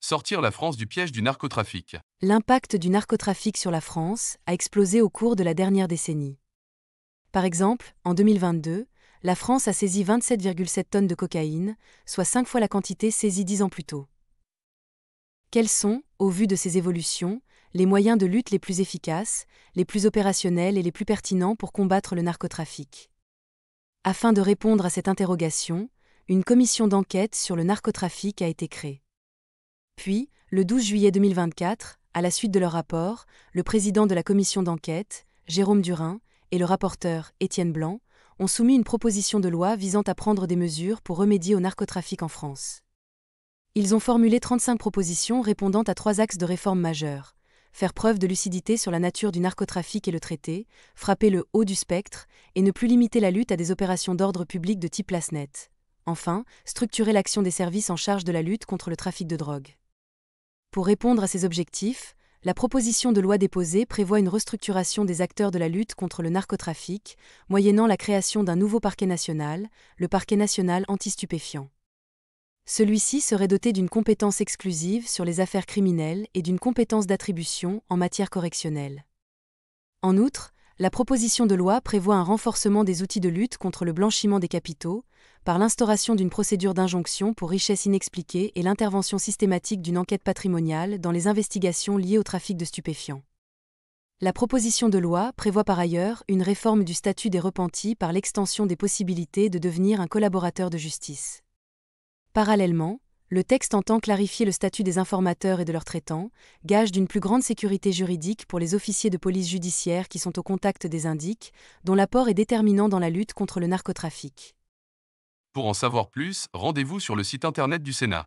Sortir la France du piège du narcotrafic. L'impact du narcotrafic sur la France a explosé au cours de la dernière décennie. Par exemple, en 2022, la France a saisi 27,7 tonnes de cocaïne, soit 5 fois la quantité saisie 10 ans plus tôt. Quels sont, au vu de ces évolutions, les moyens de lutte les plus efficaces, les plus opérationnels et les plus pertinents pour combattre le narcotrafic? Afin de répondre à cette interrogation, une commission d'enquête sur le narcotrafic a été créée. Puis, le 12 juillet 2024, à la suite de leur rapport, le président de la commission d'enquête, Jérôme Durin, et le rapporteur, Étienne Blanc, ont soumis une proposition de loi visant à prendre des mesures pour remédier au narcotrafic en France. Ils ont formulé 35 propositions répondant à 3 axes de réforme majeurs. Faire preuve de lucidité sur la nature du narcotrafic et le traiter, frapper le haut du spectre, et ne plus limiter la lutte à des opérations d'ordre public de type place nette. Enfin, structurer l'action des services en charge de la lutte contre le trafic de drogue. Pour répondre à ces objectifs, la proposition de loi déposée prévoit une restructuration des acteurs de la lutte contre le narcotrafic, moyennant la création d'un nouveau parquet national, le parquet national anti-stupéfiants. Celui-ci serait doté d'une compétence exclusive sur les affaires criminelles et d'une compétence d'attribution en matière correctionnelle. En outre, la proposition de loi prévoit un renforcement des outils de lutte contre le blanchiment des capitaux, par l'instauration d'une procédure d'injonction pour richesse inexpliquée et l'intervention systématique d'une enquête patrimoniale dans les investigations liées au trafic de stupéfiants. La proposition de loi prévoit par ailleurs une réforme du statut des repentis par l'extension des possibilités de devenir un collaborateur de justice. Parallèlement, le texte entend clarifier le statut des informateurs et de leurs traitants, gage d'une plus grande sécurité juridique pour les officiers de police judiciaire qui sont au contact des indiques, dont l'apport est déterminant dans la lutte contre le narcotrafic. Pour en savoir plus, rendez-vous sur le site internet du Sénat.